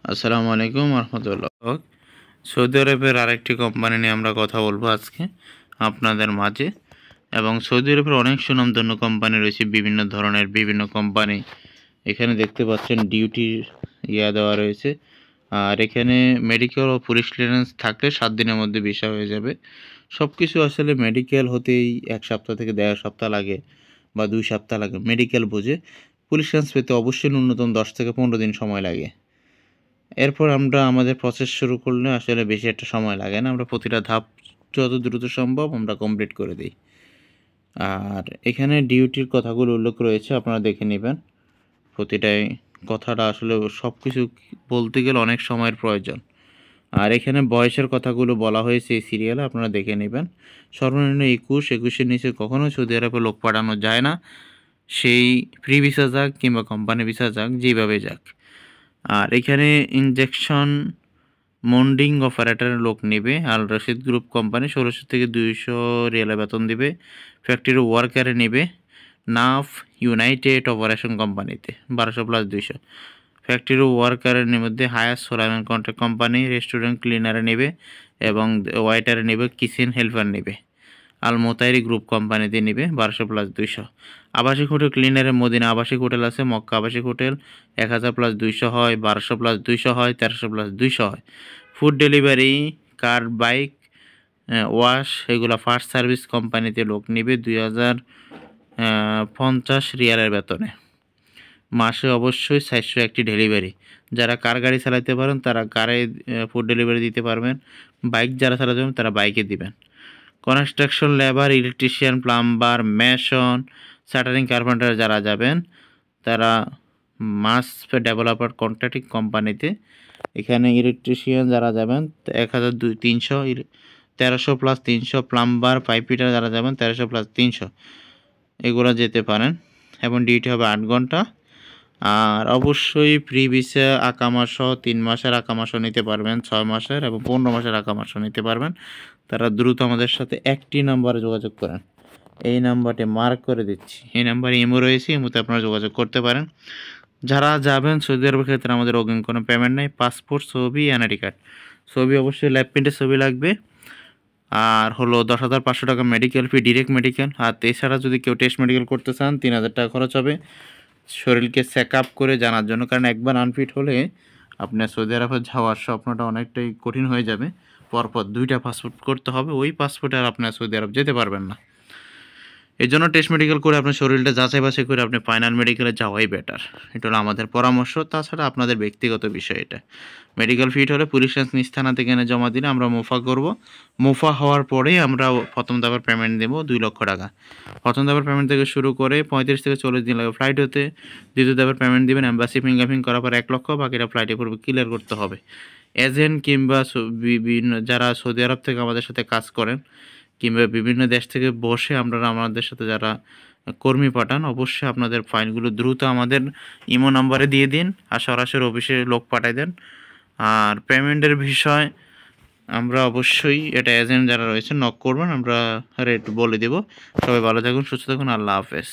আসসালামু আলাইকুম রহমতুল্লাহ। সৌদি আরবের আরেকটি কোম্পানি নিয়ে আমরা কথা বলবো আজকে আপনাদের মাঝে। এবং সৌদি আরবের অনেক সুনামধন্য কোম্পানি রয়েছে, বিভিন্ন ধরনের বিভিন্ন কোম্পানি। এখানে দেখতে পাচ্ছেন ডিউটির দেওয়া রয়েছে। আর এখানে মেডিকেল ও পুলিশ ক্লিয়ারেন্স থাকলে 7 দিনের মধ্যে ভিসা হয়ে যাবে। সব কিছু আসলে মেডিকেল হতেই 1 সপ্তাহ থেকে 1.5 সপ্তাহ লাগে বা 2 সপ্তাহ লাগে, মেডিকেল বুঝে। পুলিশ ক্লিয়ারেন্স পেতে অবশ্যই ন্যূনতম 10 থেকে 15 দিন সময় লাগে। এরপর আমরা আমাদের প্রসেস শুরু করলে আসলে বেশি একটা সময় লাগে না। আমরা প্রতিটা ধাপ যত দ্রুত সম্ভব আমরা কমপ্লিট করে দিই। আর এখানে ডিউটির কথাগুলো উল্লেখ রয়েছে, আপনারা দেখে নেবেন। প্রতিটাই কথাটা আসলে সব কিছু বলতে গেলে অনেক সময়ের প্রয়োজন। আর এখানে বয়সের কথাগুলো বলা হয়েছে এই সিরিয়ালে, আপনারা দেখে নেবেন। সর্বনিম্ন 21-21-এর নিচে কখনো সৌদি আরবে লোক পাঠানো যায় না, সেই ফ্রি ভিসা যাক কিংবা কোম্পানি ভিসা যাক, যেভাবে যাক। আর এখানে ইনজেকশন মন্ডিং অপারেটরের লোক নেবে। আল রশিদ গ্রুপ কোম্পানি 1600 থেকে 200 রিয়ালে বেতন দিবে। ফ্যাক্টরি ওয়ার্কারে নেবে নাফ ইউনাইটেড অপারেশন কোম্পানিতে 1200 প্লাস 200। ফ্যাক্টরি ওয়ার্কারের মধ্যে হায়াস সোলাইমান কন্ট্রাক্ট কোম্পানি রেস্টুরেন্ট ক্লিনারে নেবে এবং ওয়াইটারে নেবে, কিচেন হেল্পার নেবে আল মোতাইরি গ্রুপ কোম্পানিতে নেবে 1200 প্লাস 200। আবাসিক হোটেল ক্লিনারের মদিনা আবাসিক হোটেল আছে, মক্কা আবাসিক হোটেল 1000 প্লাস 200 হয়, 1200 প্লাস 200 হয়, 1300 প্লাস 200 হয়। ফুড ডেলিভারি, কার, বাইক ওয়াশ এগুলো ফার্স্ট সার্ভিস কোম্পানিতে লোক নেবে 2050 রিয়ালের বেতনে। মাসে অবশ্যই 400 একটি ডেলিভারি। যারা কার গাড়ি চালাতে পারেন তারা কারে ফুড ডেলিভারি দিতে পারবেন। বাইক যারা চালাতে পারেন তারা বাইকে দিবেন। Construction labour, electrician, plumber, mason, shuttering carpenter যারা যাবেন তারা মাস ডেভেলপার কন্ট্রাক্টিং কোম্পানিতে। এখানে ইলেকট্রিশিয়ান যারা যাবেন 1300, 1300 প্লাস 300, প্লাম্বার পাইপ ফিটার যারা যাবেন 1300 প্লাস 300, এগুলো যেতে পারেন। এবং ডিউটি হবে 8 ঘন্টা। আর অবশ্যই ফ্রি ভিসা আকামা সহ 3 মাসের আকামা সহ নিতে পারবেন, 6 মাসের এবং 15 মাসের আকামা সহ নিতে পারবেন। তারা দ্রুত আমাদের সাথে একটি নাম্বারে যোগাযোগ করেন। এই নাম্বারটি মার্ক করে দিচ্ছি, এই নাম্বারে ইমো রয়েছে, ইমোতে আপনারা যোগাযোগ করতে পারেন। যারা যাবেন সৌদি আরবের ক্ষেত্রে আমাদের অগ্রিম কোনো পেমেন্ট নেই। পাসপোর্ট, ছবি, এনআইডি কার্ড। ছবি অবশ্যই ল্যাব প্রিন্টের ছবি লাগবে। আর হলো 10,500 টাকা মেডিকেল ফি, ডিরেক্ট মেডিকেল। আর এছাড়া যদি কেউ টেস্ট মেডিকেল করতে চান 3000 টাকা খরচ হবে শরীরকে চেক আপ করে জানার জন্য। কারণ একবার আনফিট হলে আপনার সৌদি আরবে যাওয়ার স্বপ্নটা অনেকটাই কঠিন হয়ে যাবে। পরপর 2টা পাসপোর্ট করতে হবে, ওই পাসপোর্টে আর আপনার সৌদি আরব যেতে পারবেন না। এই জন্য টেস্ট মেডিকেল করে আপনার শরীরটা যাচাই বাছাই করে আপনি ফাইনাল মেডিকেলে যাওয়াই বেটার। এটা হলো আমাদের পরামর্শ, তাছাড়া আপনাদের ব্যক্তিগত বিষয় এটা। মেডিকেল ফিট হলে পুলিশ নিজ থানা থেকে এনে জমা দিলে আমরা মুফা করব। মুফা হওয়ার পরেই আমরা প্রথম ধাপের পেমেন্ট দেবো 2 লক্ষ টাকা। প্রথম ধাপের পেমেন্ট থেকে শুরু করে 35 থেকে 40 দিন লাগে ফ্লাইট হতে। দ্বিতীয় ধাপের পেমেন্ট দেবেন এম্বাসি ফিঙ্গারপ্রিন্ট করার পর 1 লক্ষ, বাকিটা ফ্লাইটে পূর্বে ক্লিয়ার করতে হবে। এজেন্ট কিংবা বিভিন্ন যারা সৌদি আরব থেকে আমাদের সাথে কাজ করেন কিংবা বিভিন্ন দেশ থেকে বসে আপনারা আমাদের সাথে যারা কর্মী পাঠান, অবশ্যই আপনাদের ফাইলগুলো দ্রুত আমাদের ইমো নাম্বারে দিয়ে দিন আর সরাসরি অফিসে লোক পাঠাই দেন। আর পেমেন্টের বিষয় আমরা অবশ্যই এটা এজেন্ট যারা রয়েছে নক করবেন, আমরা রেট বলে দেব। সবাই ভালো থাকুন, সুস্থ থাকুন, আল্লাহ হাফেজ।